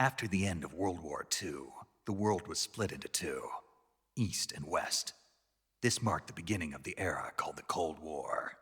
After the end of World War II, the world was split into two, East and West. This marked the beginning of the era called the Cold War.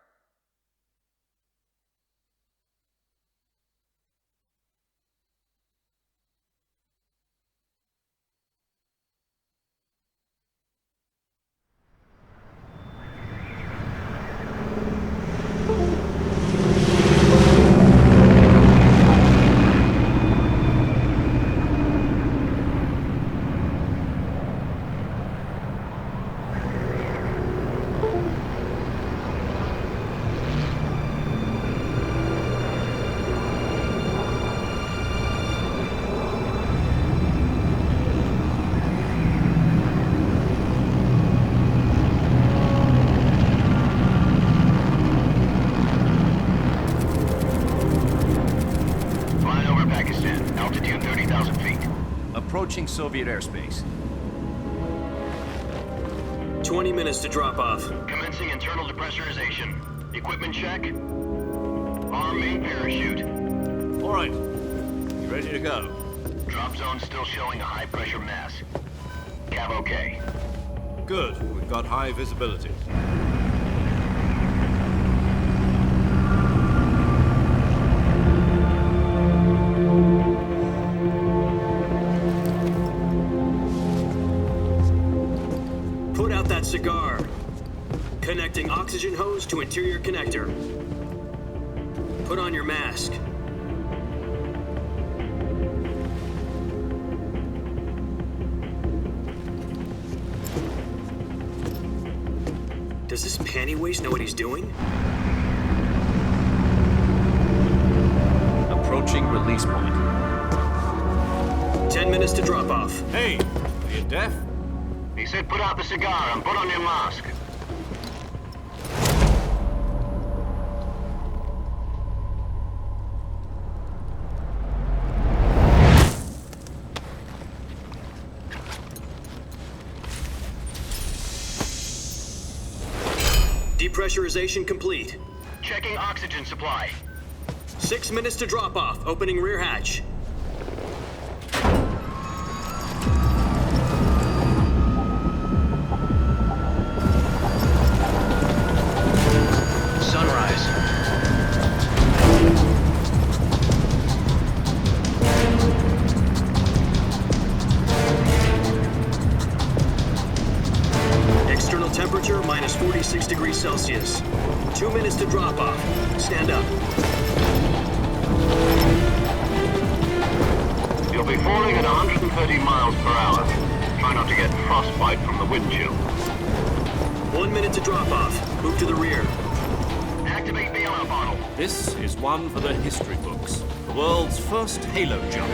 Approaching Soviet airspace. 20 minutes to drop off. Commencing internal depressurization. Equipment check. Arm main parachute. All right. You ready to go? Drop zone still showing a high pressure mass. Cav okay. Good. We've got high visibility. Cigar. Connecting oxygen hose to interior connector. Put on your mask. Does this panty waste know what he's doing? Approaching release point. 10 minutes to drop off. Hey, are you deaf? He said put out the cigar and put on your mask. Depressurization complete. Checking oxygen supply. 6 minutes to drop off. Opening rear hatch. Temperature minus 46 degrees Celsius. 2 minutes to drop off. Stand up. You'll be falling at 130 miles per hour. Try not to get frostbite from the wind chill. 1 minute to drop off. Move to the rear. Activate bailout bottle. This is one for the history books. The world's first halo jump.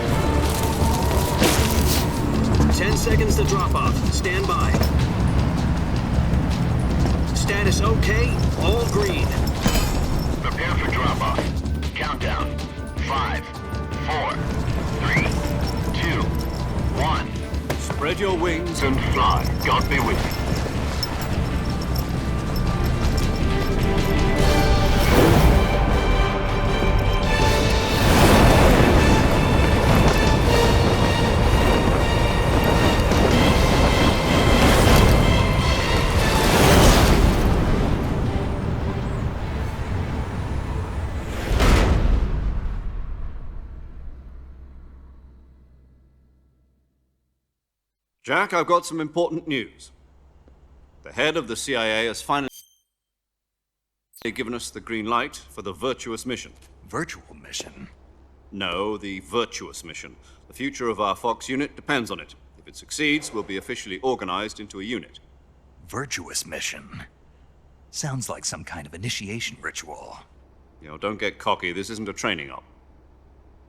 10 seconds to drop off. Stand by. Status okay, all green. Prepare for drop-off. Countdown. 5, 4, 3, 2, 1. Spread your wings And fly. God be with you. Jack, I've got some important news. The head of the CIA has finally given us the green light for the virtuous mission. Virtual mission? No, the virtuous mission. The future of our Fox unit depends on it. If it succeeds, we'll be officially organized into a unit. Virtuous mission? Sounds like some kind of initiation ritual. You know, don't get cocky. This isn't a training op.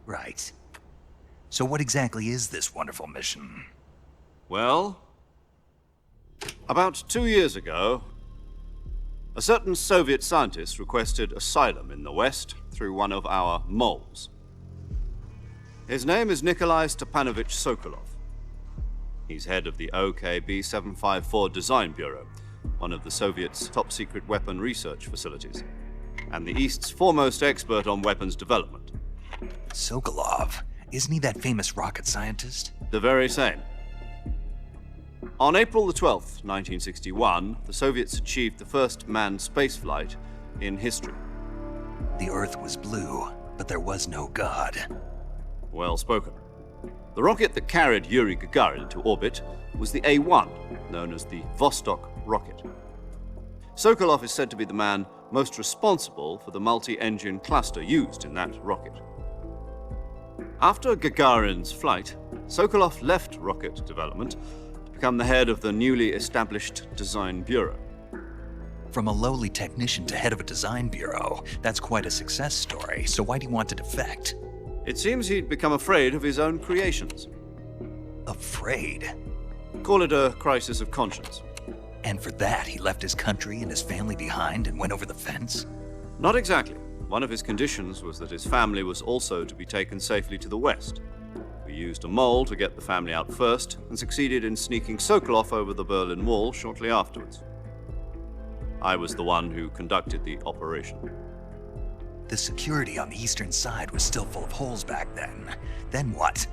Right. So what exactly is this wonderful mission? Well, about 2 years ago, a certain Soviet scientist requested asylum in the West through one of our moles. His name is Nikolai Stepanovich Sokolov. He's head of the OKB 754 Design Bureau, one of the Soviets' top-secret weapon research facilities, and the East's foremost expert on weapons development. Sokolov? Isn't he that famous rocket scientist? The very same. On April the 12th, 1961, the Soviets achieved the first manned spaceflight in history. The Earth was blue, but there was no God. Well spoken. The rocket that carried Yuri Gagarin into orbit was the A-1, known as the Vostok rocket. Sokolov is said to be the man most responsible for the multi-engine cluster used in that rocket. After Gagarin's flight, Sokolov left rocket development to become the head of the newly established Design Bureau. From a lowly technician to head of a design bureau, that's quite a success story, so why do you want to defect? It seems he'd become afraid of his own creations. Afraid? Call it a crisis of conscience. And for that, he left his country and his family behind and went over the fence? Not exactly. One of his conditions was that his family was also to be taken safely to the west. We used a mole to get the family out first and succeeded in sneaking Sokolov over the Berlin Wall shortly afterwards. I was the one who conducted the operation. The security on the eastern side was still full of holes back then. Then what?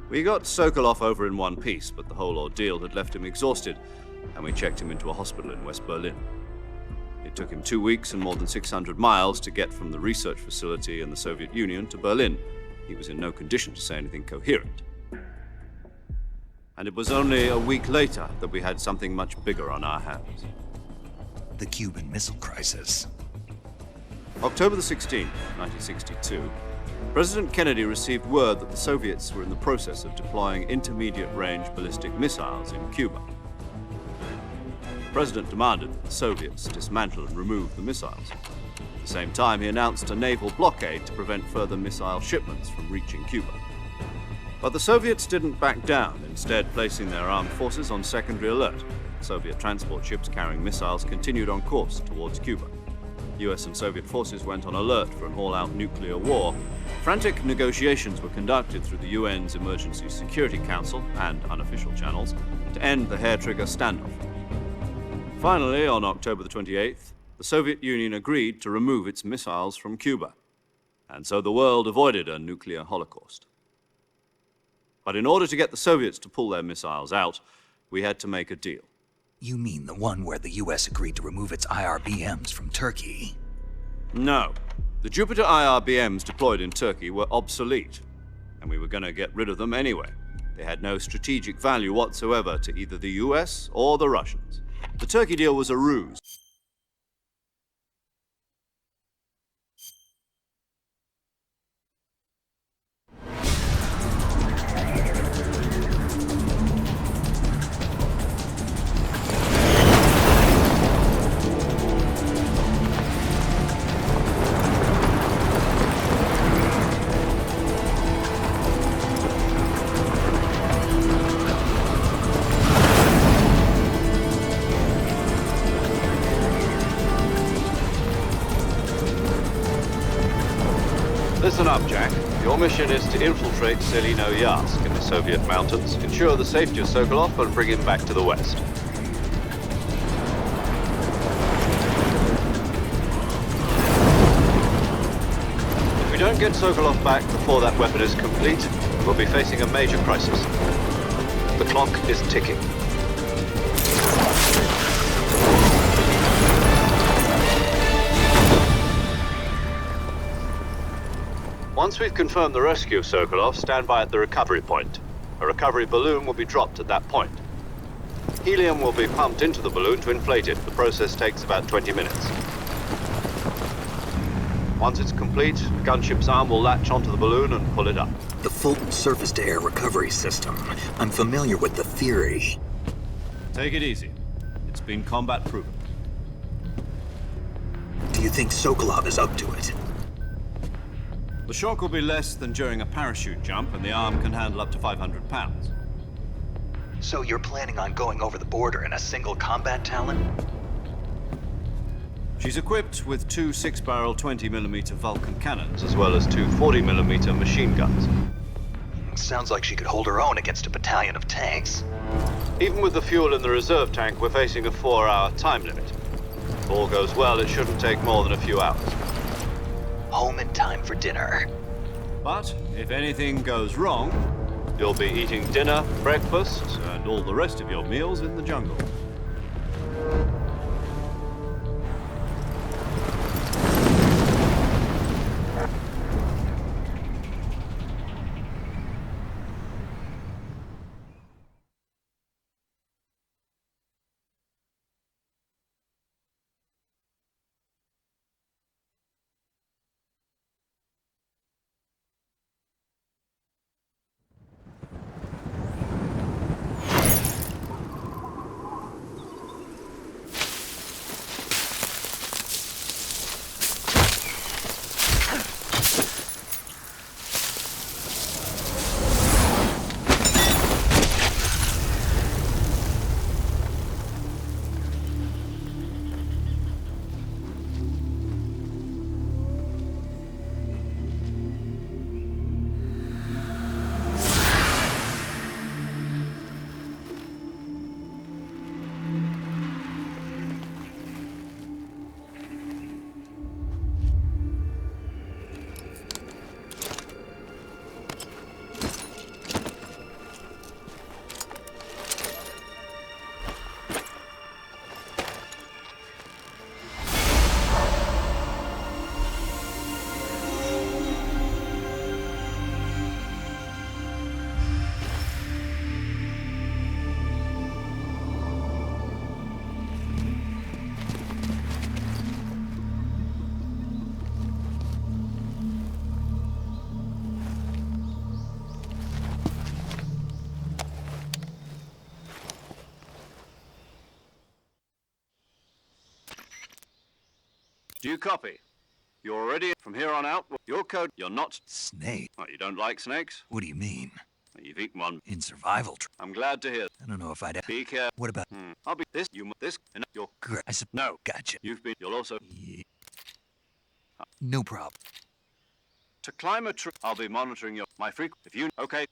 We got Sokolov over in one piece, but the whole ordeal had left him exhausted, and we checked him into a hospital in West Berlin. It took him 2 weeks and more than 600 miles to get from the research facility in the Soviet Union to Berlin. He was in no condition to say anything coherent. And it was only a week later that we had something much bigger on our hands. The Cuban Missile Crisis. October the 16th, 1962, President Kennedy received word that the Soviets were in the process of deploying intermediate-range ballistic missiles in Cuba. The President demanded that the Soviets dismantle and remove the missiles. At the same time, he announced a naval blockade to prevent further missile shipments from reaching Cuba. But the Soviets didn't back down, instead placing their armed forces on secondary alert. Soviet transport ships carrying missiles continued on course towards Cuba. US and Soviet forces went on alert for an all-out nuclear war. Frantic negotiations were conducted through the UN's Emergency Security Council and unofficial channels to end the hair-trigger standoff. Finally, on October the 28th, the Soviet Union agreed to remove its missiles from Cuba. And so the world avoided a nuclear holocaust. But in order to get the Soviets to pull their missiles out, we had to make a deal. You mean the one where the US agreed to remove its IRBMs from Turkey? No. The Jupiter IRBMs deployed in Turkey were obsolete, and we were going to get rid of them anyway. They had no strategic value whatsoever to either the US or the Russians. The Turkey deal was a ruse. Listen up, Jack. Your mission is to infiltrate Selino-Yarsk in the Soviet mountains, ensure the safety of Sokolov, and bring him back to the west. If we don't get Sokolov back before that weapon is complete, we'll be facing a major crisis. The clock is ticking. Once we've confirmed the rescue of Sokolov, stand by at the recovery point. A recovery balloon will be dropped at that point. Helium will be pumped into the balloon to inflate it. The process takes about 20 minutes. Once it's complete, the gunship's arm will latch onto the balloon and pull it up. The Fulton surface-to-air recovery system. I'm familiar with the theory. Take it easy. It's been combat-proven. Do you think Sokolov is up to it? The shock will be less than during a parachute jump, and the arm can handle up to 500 pounds. So you're planning on going over the border in a single combat Talon? She's equipped with two 6-barrel 20mm Vulcan cannons, as well as two 40mm machine guns. Sounds like she could hold her own against a battalion of tanks. Even with the fuel in the reserve tank, we're facing a 4-hour time limit. If all goes well, it shouldn't take more than a few hours. Home in time for dinner. But if anything goes wrong, you'll be eating dinner, breakfast, and all the rest of your meals in the jungle. Do you copy? You're already from here on out. Your code. You're not Snake? Oh, you don't like snakes? What do you mean? You've eaten one. In survival? I'm glad to hear. I don't know if I'd... Be careful. What about... I'll be this. This. And you're. No. Gotcha. You've been. You'll also. Yeah. No problem. To climb a tree. I'll be monitoring my freak. If you. Okay.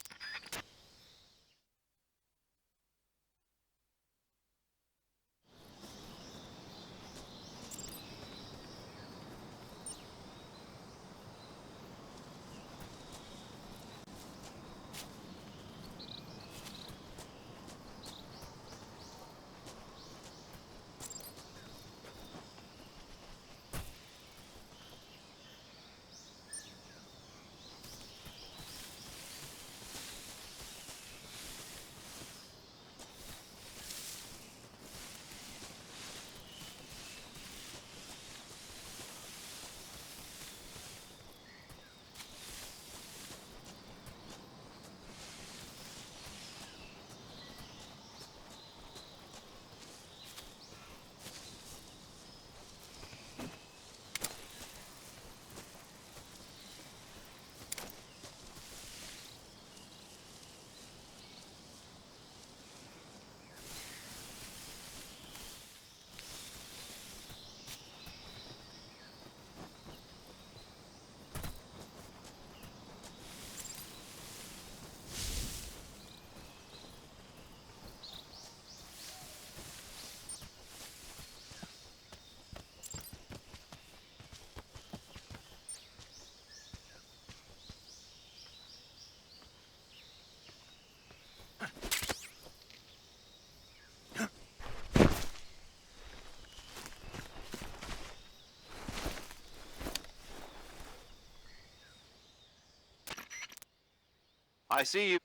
I see you.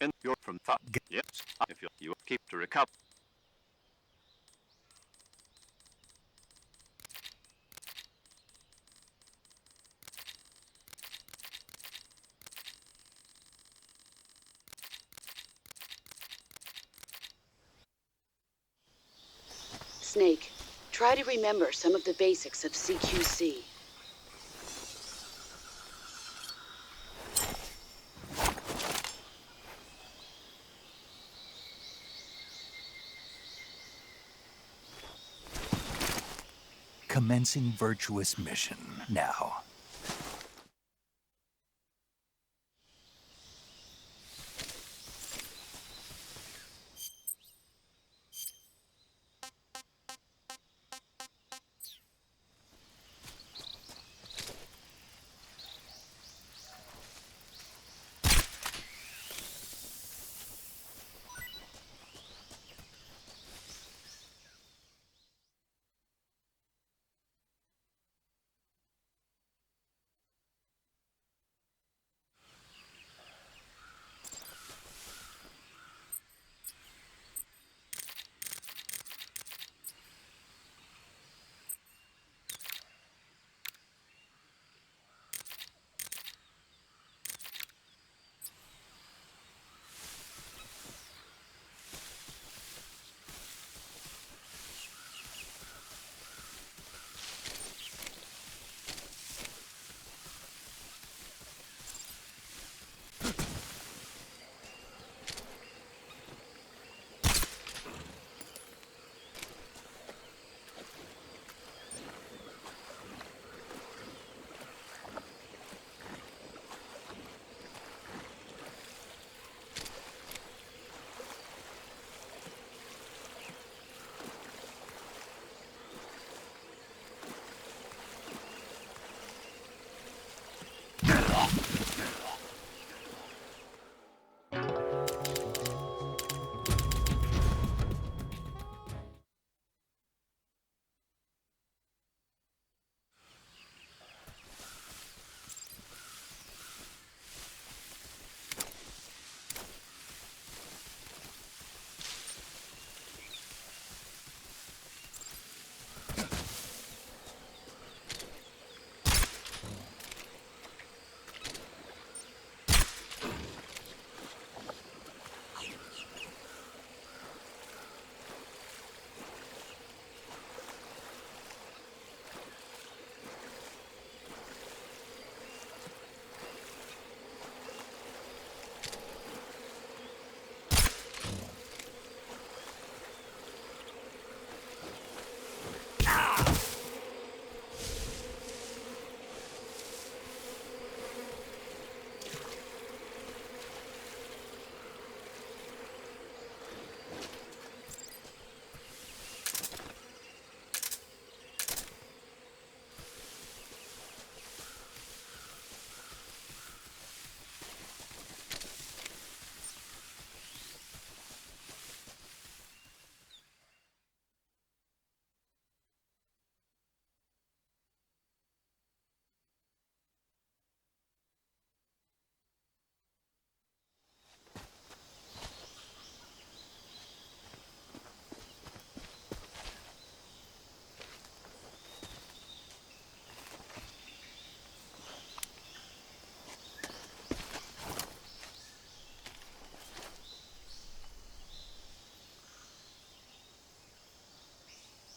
And you're from far. Yes. If you keep to recover. Snake, try to remember some of the basics of CQC. Commencing virtuous mission now.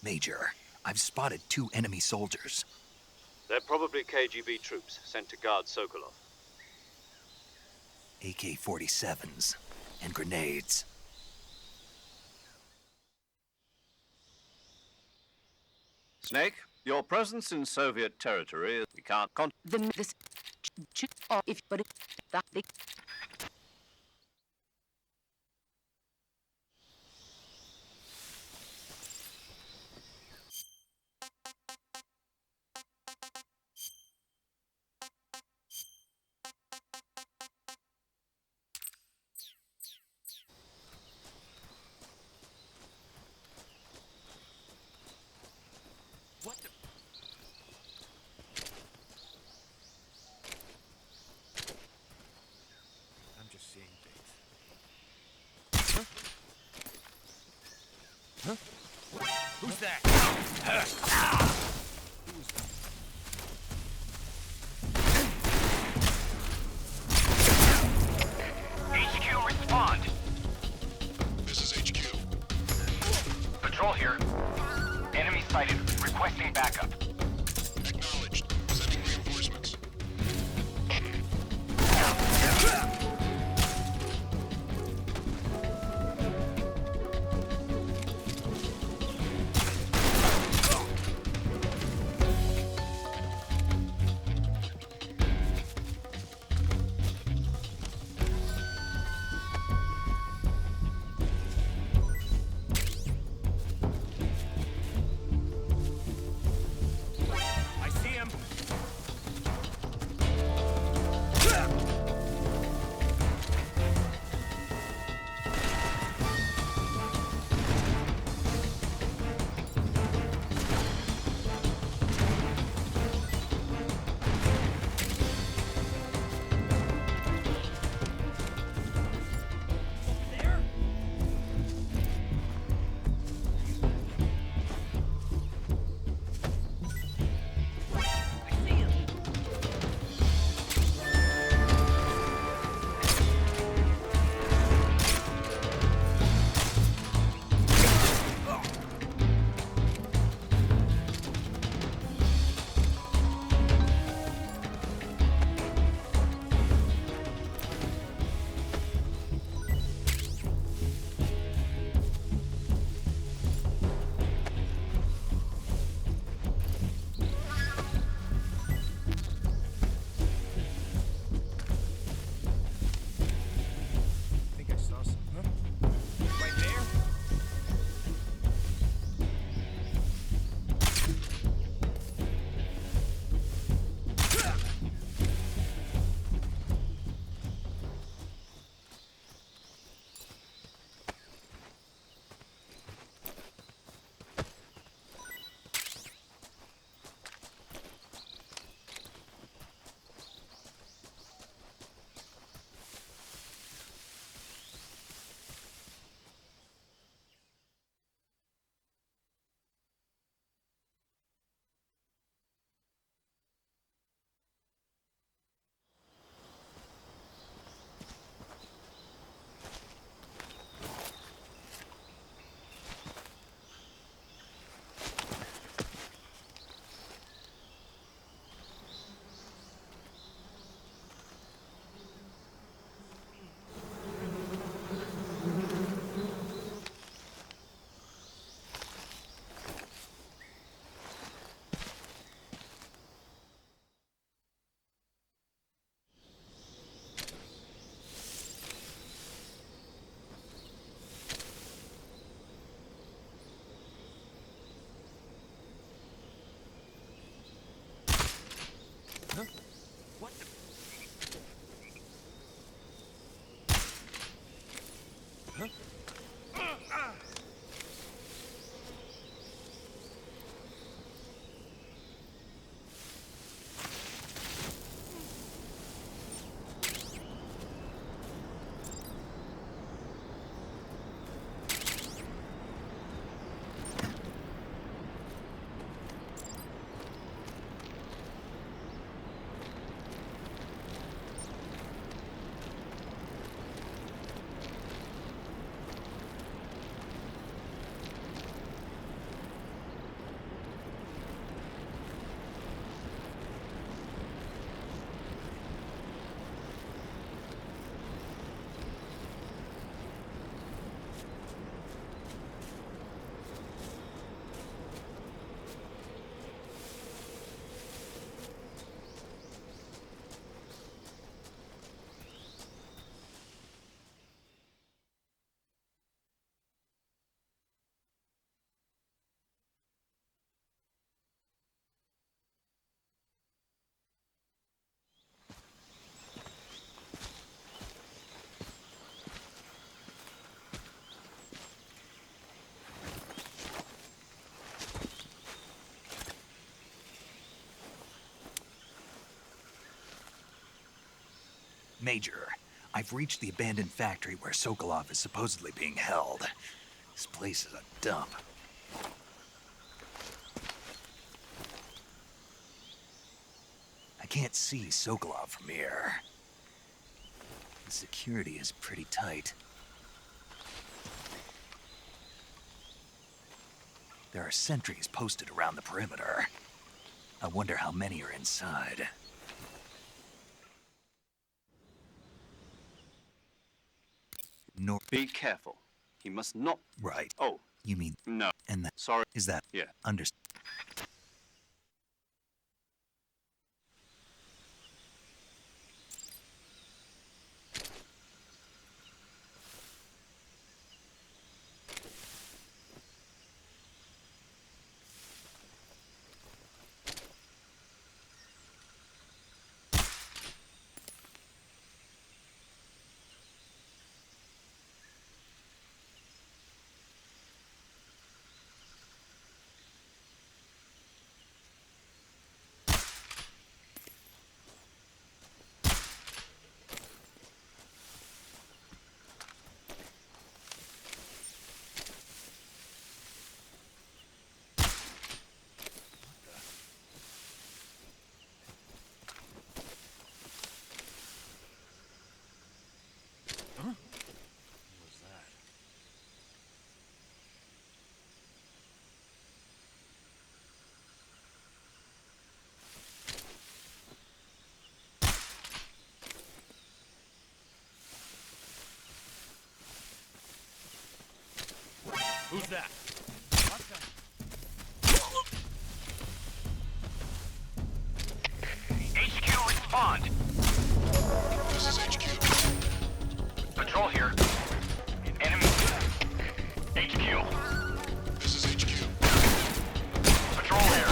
Major, I've spotted 2 enemy soldiers. They're probably KGB troops sent to guard Sokolov. AK-47s and grenades. Snake, your presence in Soviet territory, we can't I'm just seeing things. Huh? Who's that? HQ, respond. This is HQ. Patrol here. Enemy sighted. Requesting backup. Acknowledged. Sending reinforcements. Major, I've reached the abandoned factory where Sokolov is supposedly being held. This place is a dump. I can't see Sokolov from here. The security is pretty tight. There are sentries posted around the perimeter. I wonder how many are inside. Be careful. He must not... Right. Oh. You mean... No. And that... Sorry. Is that... Yeah. Who's that? HQ, respond. This is HQ. Patrol here. Enemy. HQ. This is HQ. Patrol here.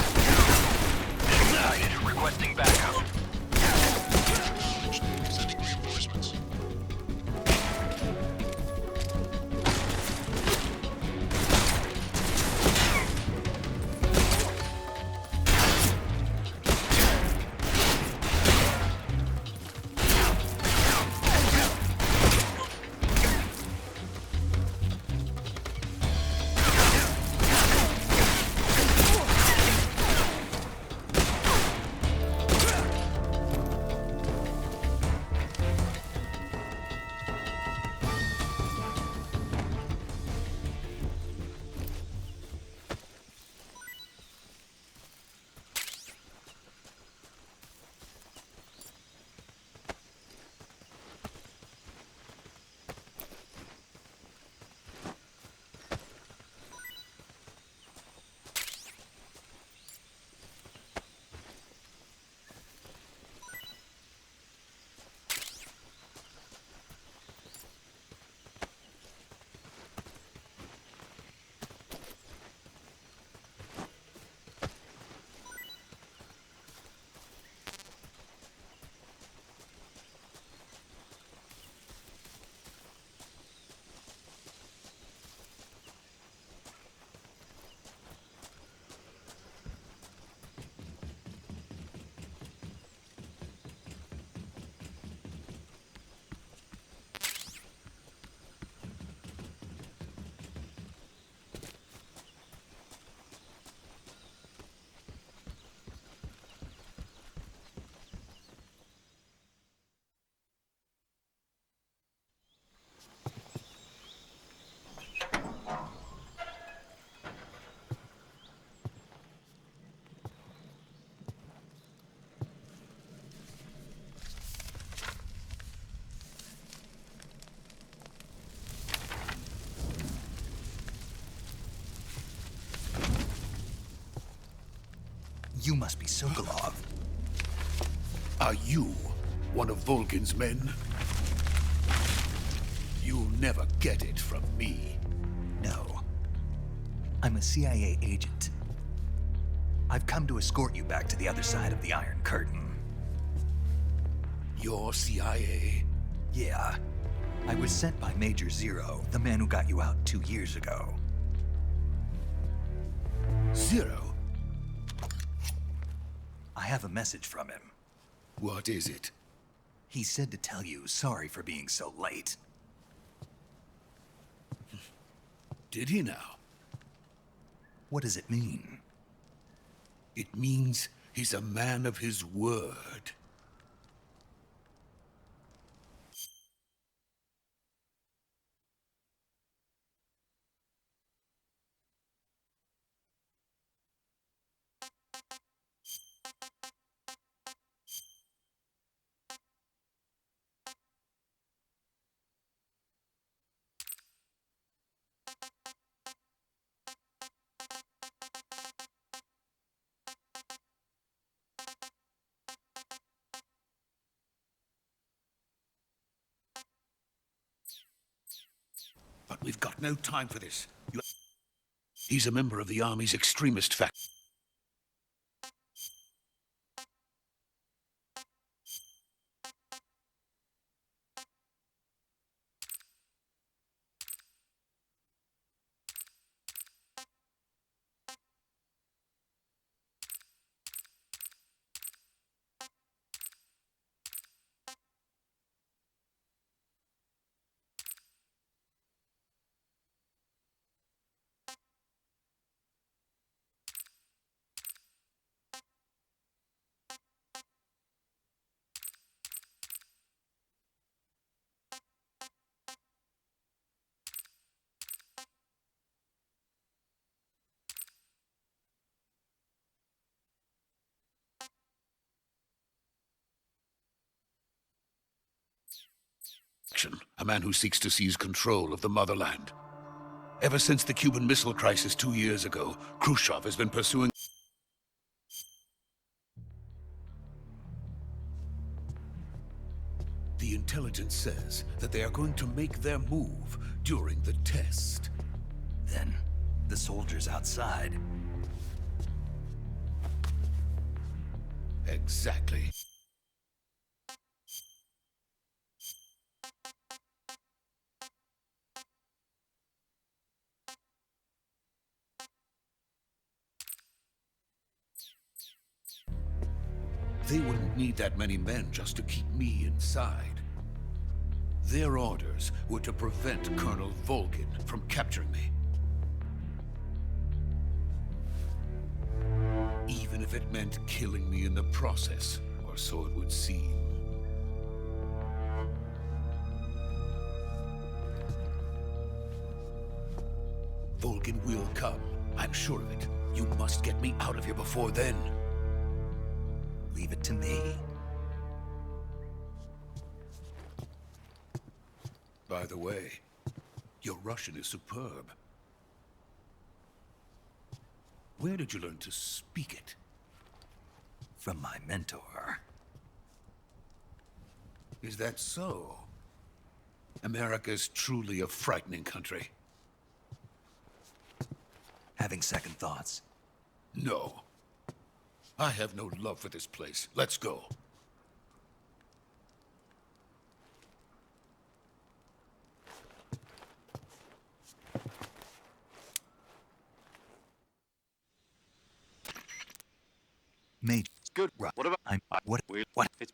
Excited. Requesting backup. Acknowledged. Sending reinforcements. You must be Sokolov. Are you one of Volgin's men? You'll never get it from me. No. I'm a CIA agent. I've come to escort you back to the other side of the Iron Curtain. You're CIA? Yeah. I was sent by Major Zero, the man who got you out 2 years ago. Zero? I have a message from him. What is it? He said to tell you sorry for being so late. Did he now? What does it mean? It means he's a man of his word. But we've got no time for this. He's a member of the Army's extremist faction. A man who seeks to seize control of the motherland. Ever since the Cuban Missile Crisis 2 years ago, Khrushchev has been pursuing... The intelligence says that they are going to make their move during the test. Then, the soldiers outside. Exactly. They wouldn't need that many men just to keep me inside. Their orders were to prevent Colonel Volgin from capturing me. Even if it meant killing me in the process, or so it would seem. Volgin will come. I'm sure of it. You must get me out of here before then. Leave it to me. By the way, your Russian is superb. Where did you learn to speak it? From my mentor. Is that so? America's truly a frightening country. Having second thoughts? No. I have no love for this place. Let's go. Mate. Good. Right. What about... What? It's...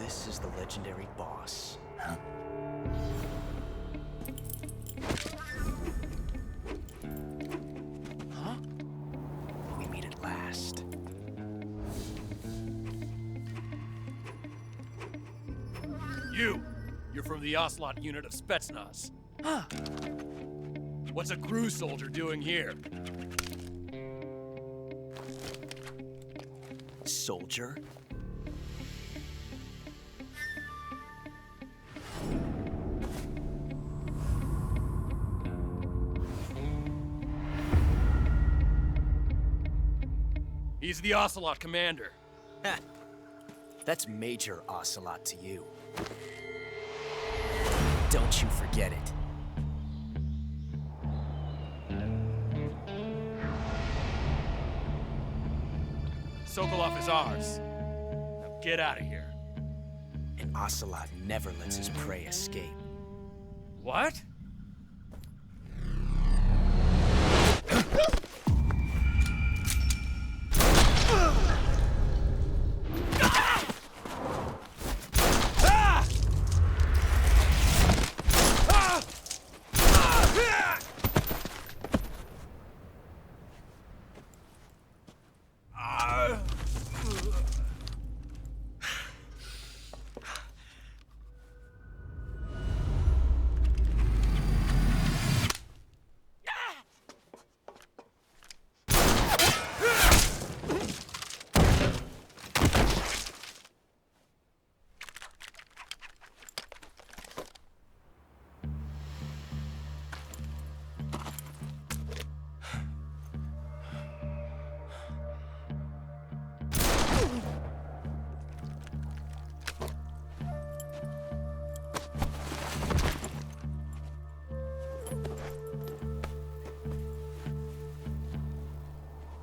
this is the legendary boss. Huh? Huh? We meet at last. You're from the Ocelot unit of Spetsnaz. Huh. What's a crew soldier doing here? Soldier? He's the Ocelot commander. Ha! That's Major Ocelot to you. Don't you forget it. Sokolov is ours. Now get out of here. And Ocelot never lets his prey escape. What?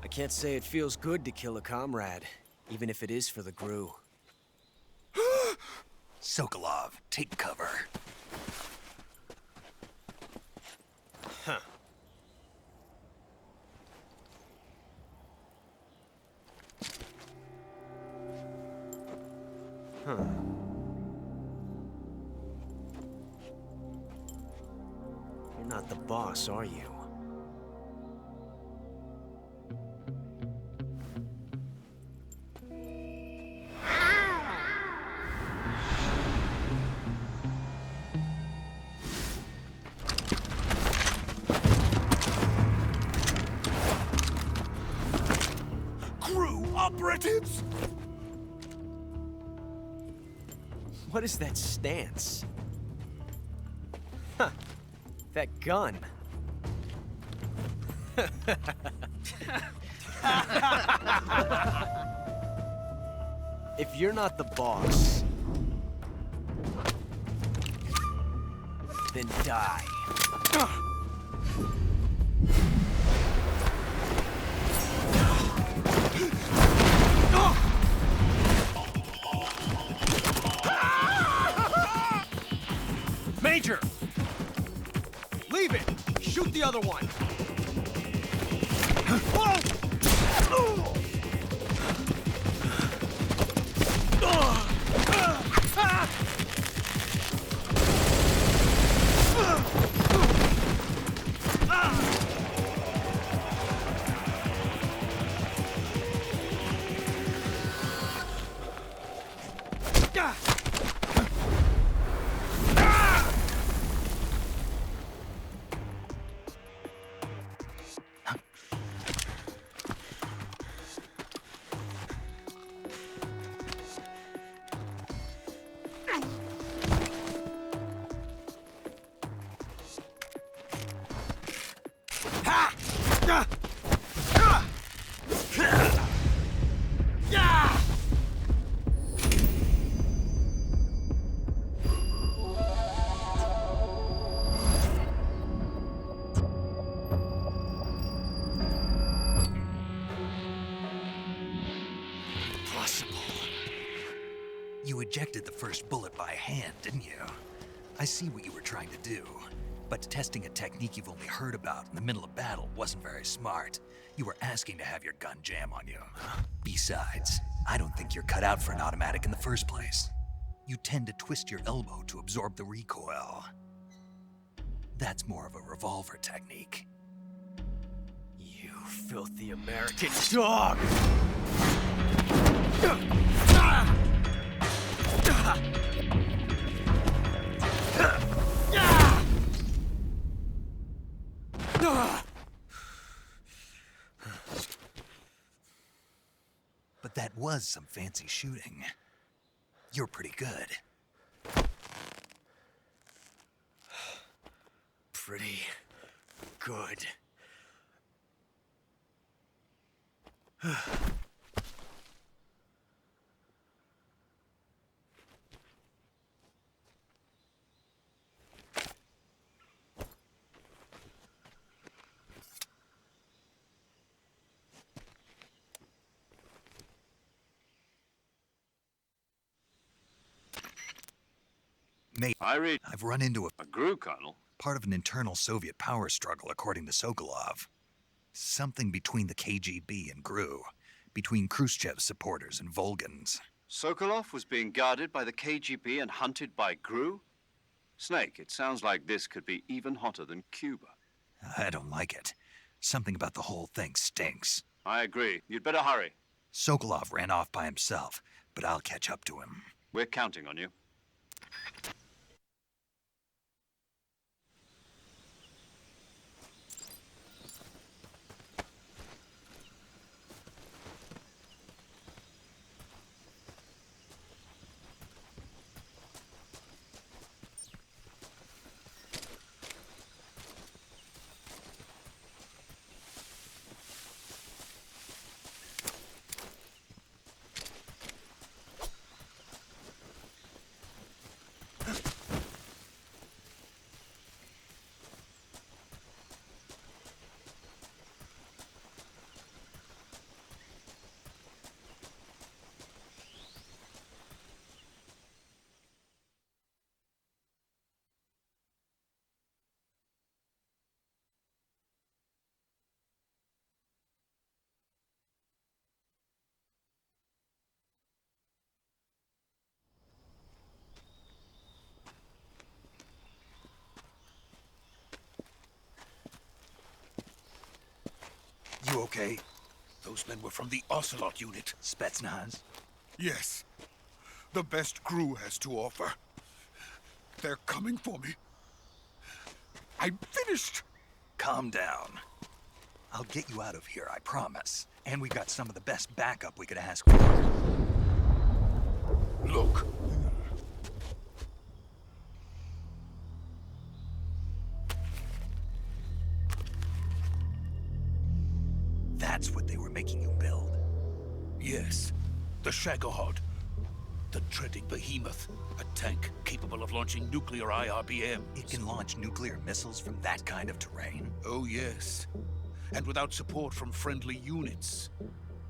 I can't say it feels good to kill a comrade, even if it is for the GRU. Sokolov, take cover. Huh. Huh. You're not the boss, are you? Operatives? What is that stance? Huh. That gun. If you're not the boss, then die. Major! Leave it! Shoot the other one! You ejected the first bullet by hand, didn't you? I see what you were trying to do. But testing a technique you've only heard about in the middle of battle wasn't very smart. You were asking to have your gun jam on you. Besides, I don't think you're cut out for an automatic in the first place. you tend to twist your elbow to absorb the recoil. That's more of a revolver technique. You filthy American dog! But that was some fancy shooting. You're pretty good. Pretty good. Mate, I read I've run into a GRU, Colonel. part of an internal Soviet power struggle, according to Sokolov. Something between the KGB and GRU, between Khrushchev's supporters and Volgans. Sokolov was being guarded by the KGB and hunted by GRU? Snake, it sounds like this could be even hotter than Cuba. I don't like it. Something about the whole thing stinks. I agree. You'd better hurry. Sokolov ran off by himself, but I'll catch up to him. We're counting on you. You okay? Those men were from the Ocelot unit. Spetsnaz? Yes. The best GRU has to offer. They're coming for me. I'm finished. Calm down. I'll get you out of here, I promise. And we got some of the best backup we could ask for. Look. That's what they were making you build. Yes. The Shagohod. The treading behemoth. A tank capable of launching nuclear IRBMs. It can launch nuclear missiles from that kind of terrain? Oh, yes. And without support from friendly units.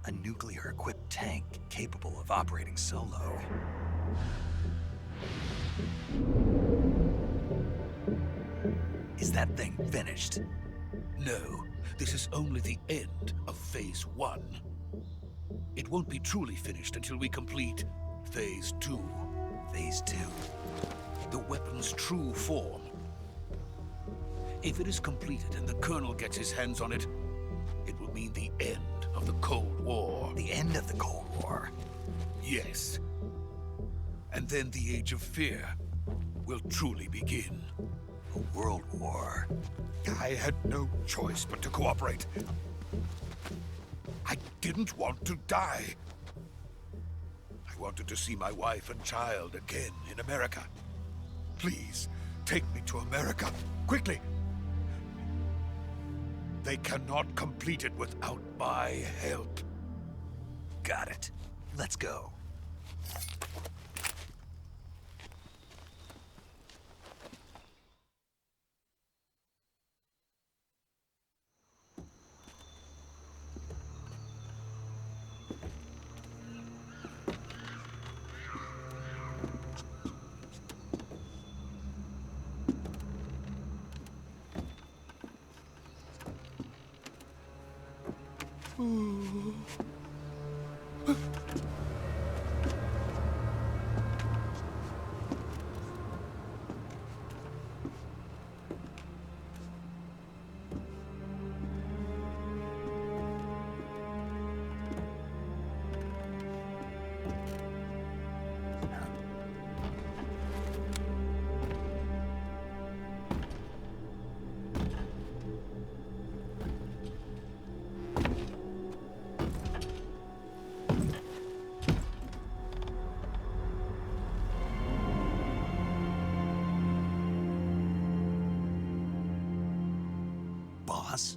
A nuclear-equipped tank capable of operating solo. Is that thing finished? No, this is only the end of Phase 1. It won't be truly finished until we complete Phase 2. Phase 2? The weapon's true form. If it is completed and the Colonel gets his hands on it, it will mean the end of the Cold War. The end of the Cold War? Yes. And then the Age of Fear will truly begin. A world war. I had no choice but to cooperate. I didn't want to die. I wanted to see my wife and child again in America. Please, take me to America, quickly. They cannot complete it without my help. Got it. Let's go. boss.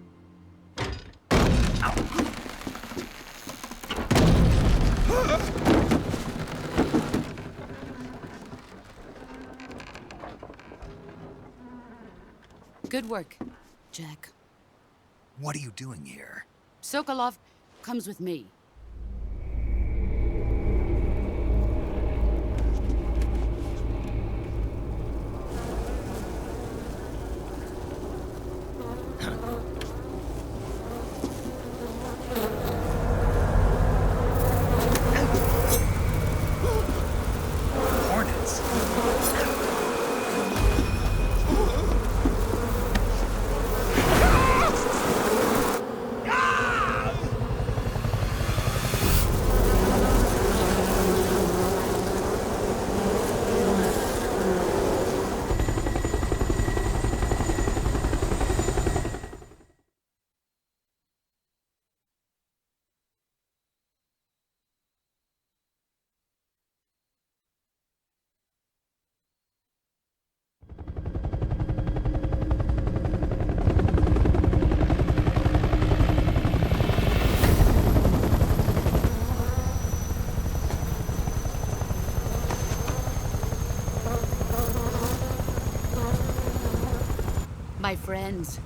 Good work, Jack. What are you doing here? Sokolov comes with me. Hornets. My friends,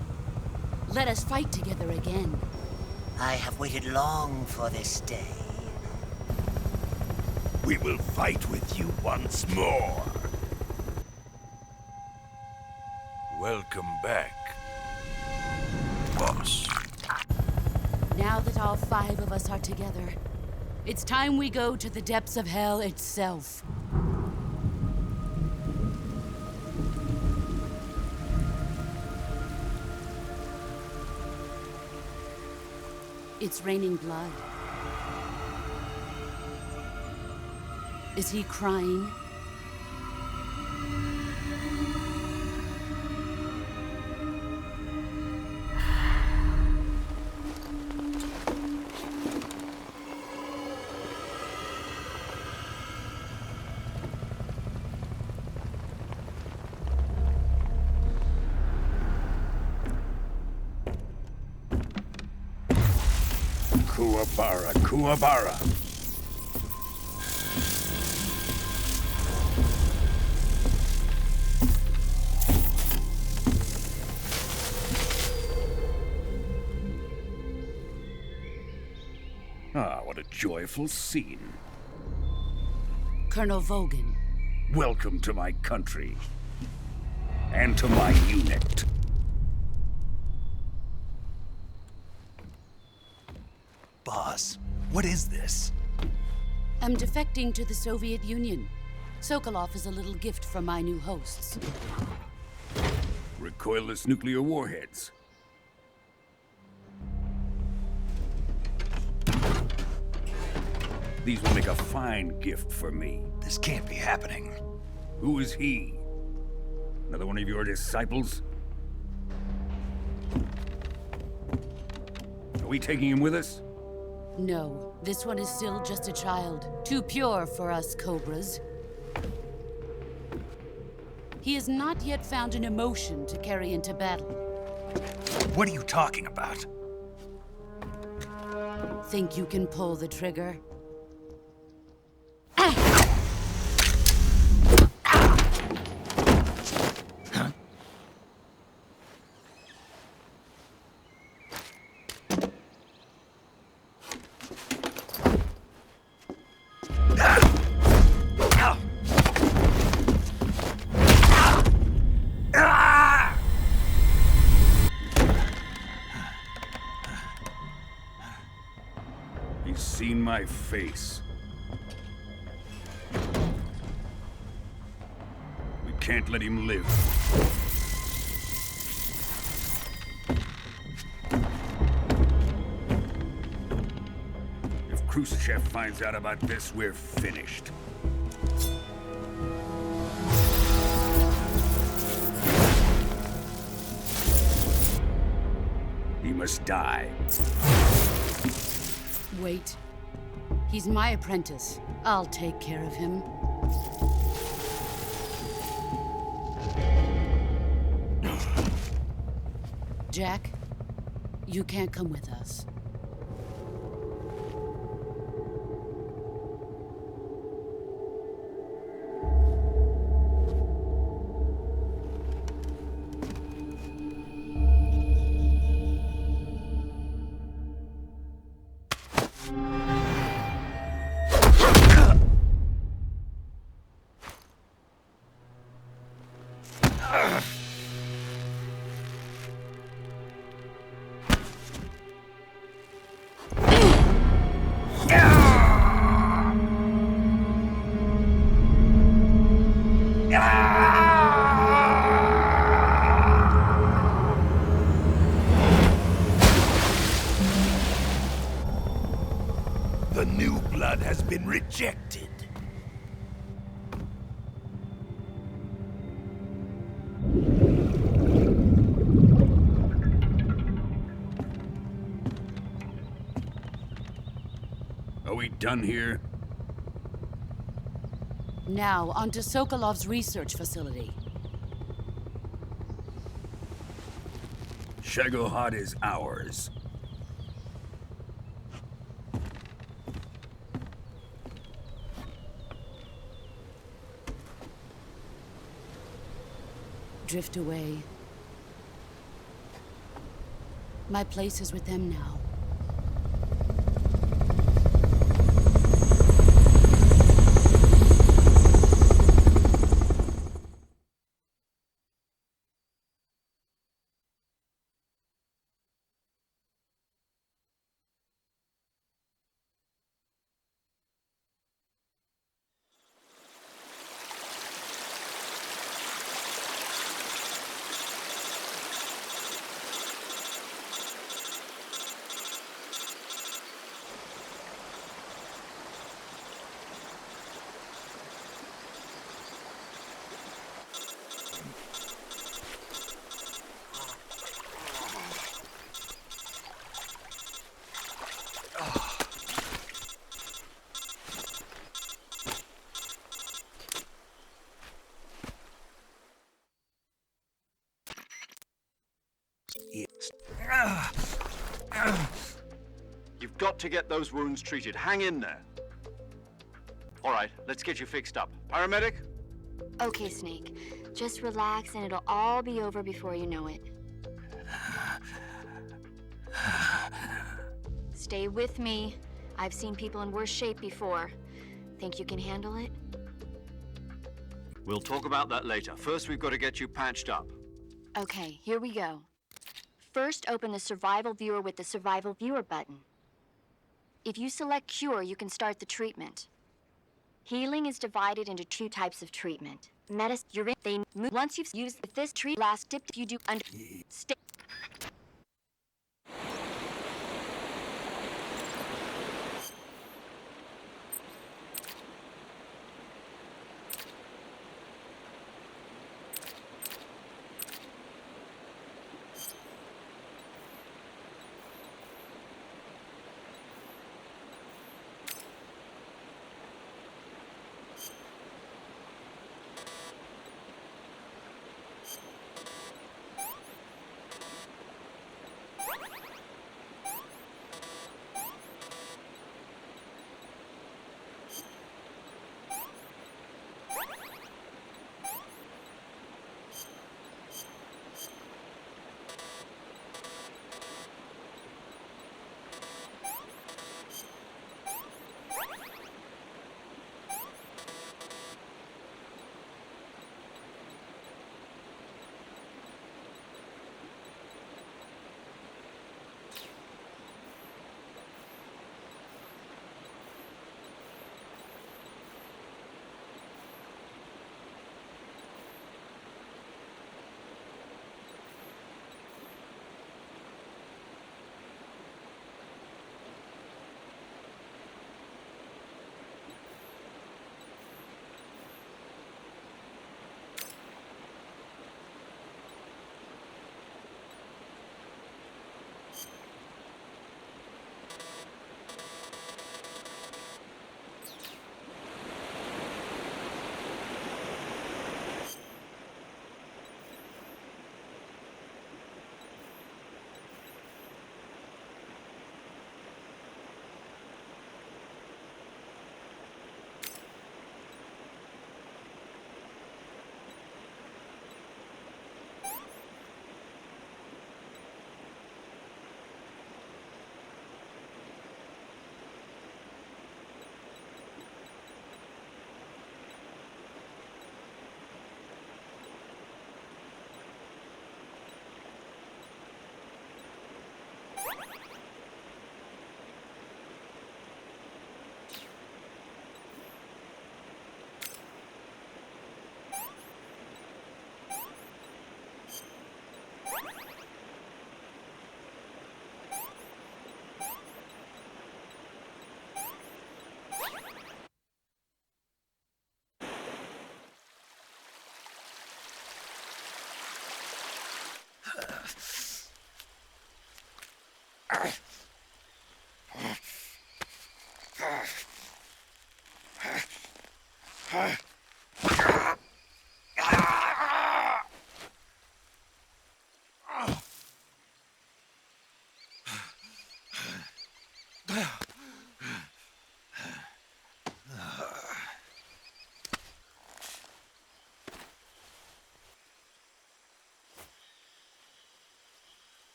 let us fight together again. I have waited long for this day. We will fight with you once more. Welcome back, boss. Now that all 5 of us are together, it's time we go to the depths of hell itself. It's raining blood. Is he crying? Kuwabara, Kuwabara. Ah, what a joyful scene. Colonel Vogan. Welcome to my country. And to my unit. Boss, what is this? I'm defecting to the Soviet Union. Sokolov is a little gift from my new hosts. Recoilless nuclear warheads. These will make a fine gift for me. This can't be happening. Who is he? Another one of your disciples? Are we taking him with us? No, this one is still just a child. Too pure for us Cobras. He has not yet found an emotion to carry into battle. What are you talking about? Think you can pull the trigger? He's seen my face. We can't let him live. If Khrushchev finds out about this, we're finished. He must die. Wait. He's my apprentice. I'll take care of him. Jack, You can't come with us. The new blood has been rejected. Are we done here? Now, onto Sokolov's research facility. Shagohod is ours. Drift away. My place is with them now. You've got to get those wounds treated. Hang in there. All right, let's get you fixed up. Paramedic? Okay, Snake. Just relax and it'll all be over before you know it. Stay with me. I've seen people in worse shape before. Think you can handle it? We'll talk about that later. First, we've got to get you patched up. Okay, here we go. First, open the Survival Viewer with the Survival Viewer button. If you select Cure, you can start the treatment. Healing is divided into two types of treatment. Once you've used this treat, last dip you do under...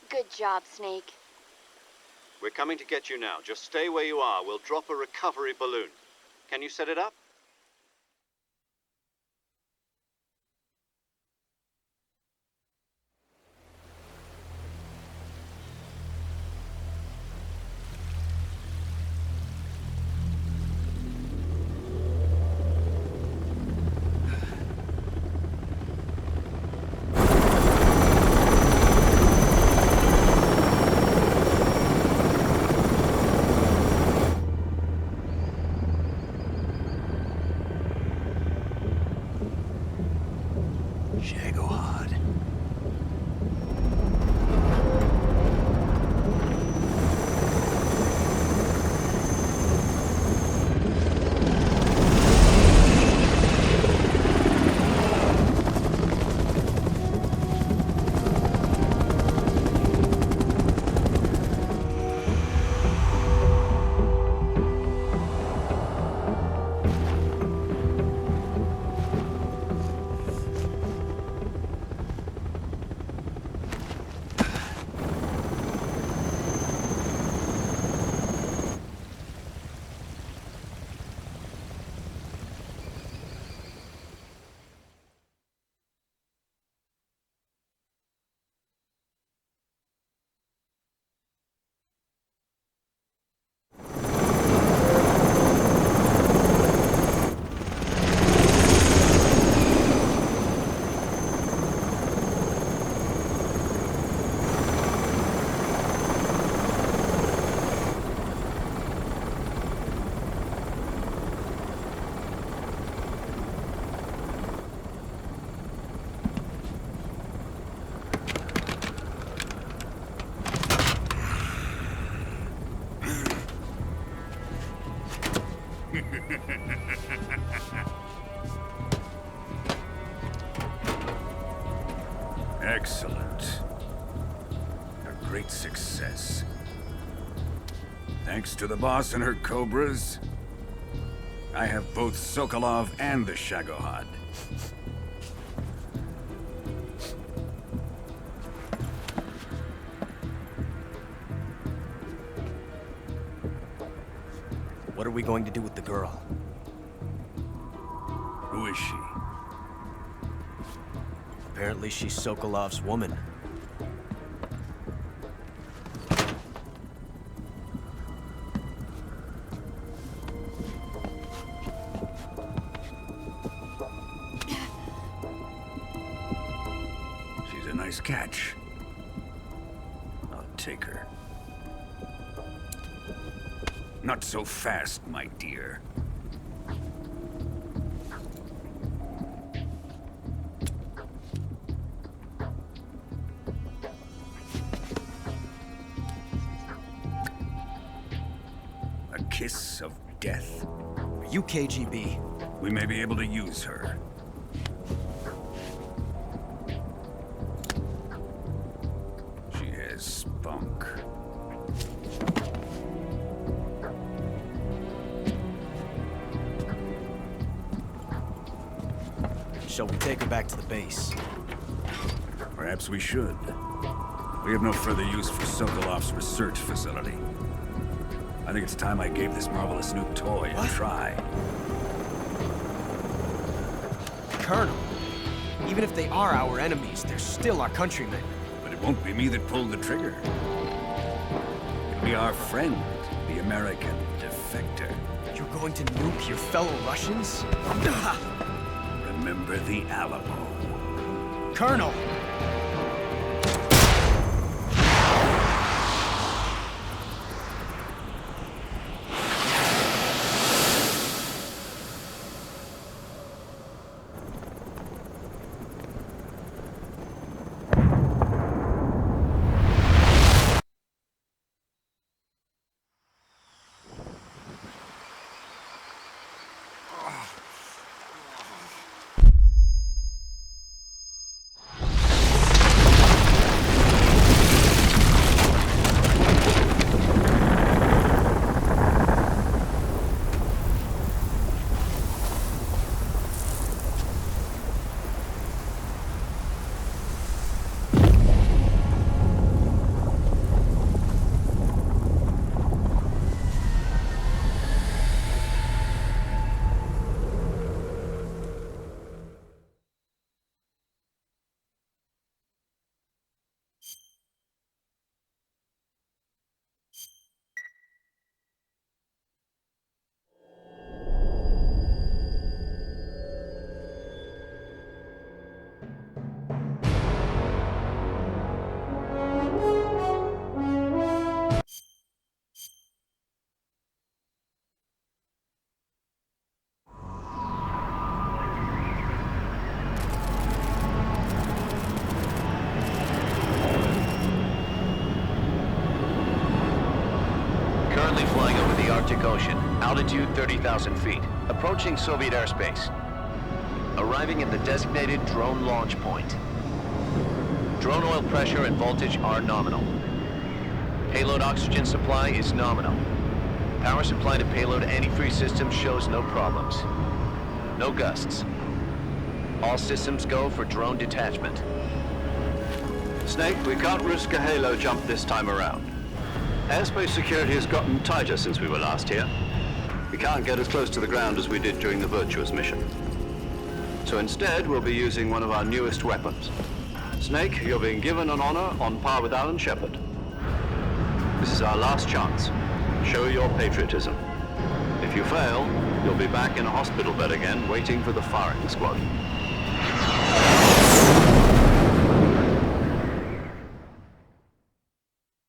Good job, Snake. We're coming to get you now. Just stay where you are. We'll drop a recovery balloon. Can you set it up? Excellent. A great success. Thanks to the boss and her cobras, I have both Sokolov and the Shagohod. What are we going to do with the girl? Who is she? Apparently she's Sokolov's woman. She's a nice catch. I'll take her. Not so fast, my dear. A kiss of death? Are you KGB? We may be able to use her. She has spunk. Shall we take her back to the base? Perhaps we should. We have no further use for Sokolov's research facility. I think it's time I gave this marvelous new toy a try. Colonel, even if they are our enemies, they're still our countrymen. But it won't be me that pulled the trigger. be our friend, the American defector. You're going to nuke your fellow Russians? Remember the Alamo. Colonel! Flying over the Arctic Ocean, altitude 30,000 feet, approaching Soviet airspace. Arriving at the designated drone launch point. Drone oil pressure and voltage are nominal. Payload oxygen supply is nominal. Power supply to payload antifreeze system shows no problems. No gusts. All systems go for drone detachment. Snake, we can't risk a halo jump this time around. Airspace security has gotten tighter since we were last here. We can't get as close to the ground as we did during the Virtuous mission. So instead, we'll be using one of our newest weapons. Snake, you're being given an honor on par with Alan Shepard. This is our last chance. Show your patriotism. If you fail, you'll be back in a hospital bed again, waiting for the firing squad.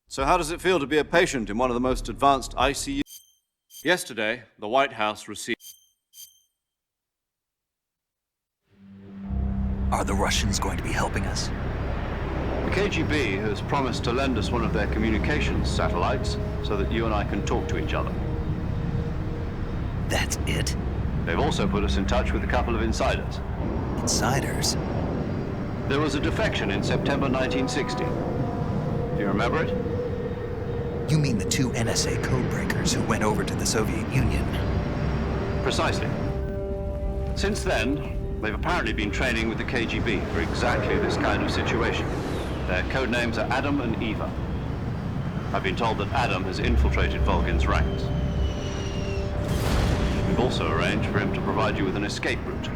So how does it feel to be a patient in one of the most advanced ICUs? Yesterday, the White House received... Are the Russians going to be helping us? The KGB has promised to lend us one of their communications satellites so that you and I can talk to each other. That's it? They've also put us in touch with a couple of insiders. Insiders? There was a defection in September 1960. Do you remember it? You mean the two NSA codebreakers who went over to the Soviet Union? Precisely. Since then, they've apparently been training with the KGB for exactly this kind of situation. Their code names are Adam and Eva. I've been told that Adam has infiltrated Volgin's ranks. We've also arranged for him to provide you with an escape route.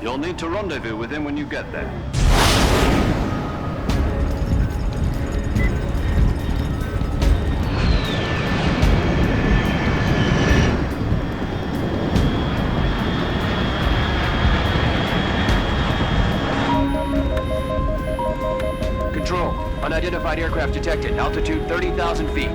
You'll need to rendezvous with him when you get there. Control, unidentified aircraft detected, altitude 30,000 feet.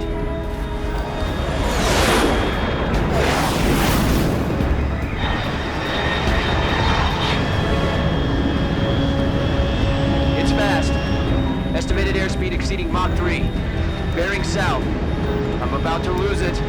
It's fast. Estimated airspeed exceeding Mach 3. Bearing south. I'm about to lose it.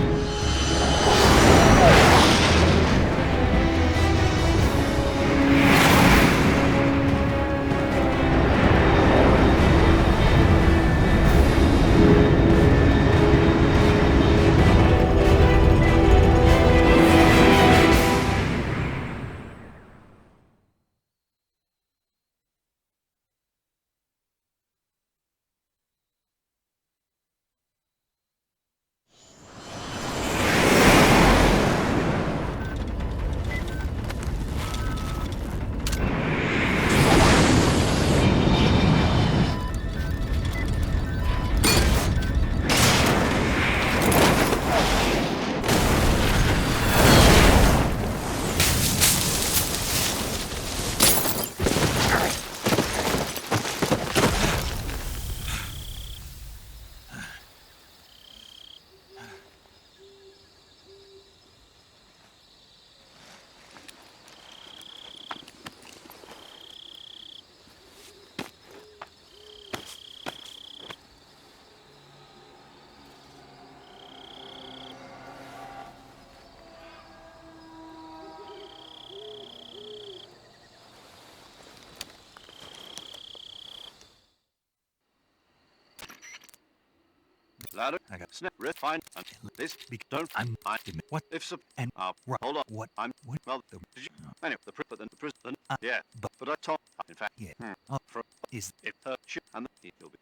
ladder. I got Snap. Fine. And this. Don't. What? If so. And hold on. What? I'm. What? Well. Anyway, but then the prison. Yeah. But I told. In fact. Yeah. For Is if shoot and he'll be.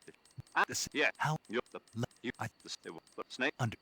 this? Yeah. How? You're the. You. I. The snake. Under.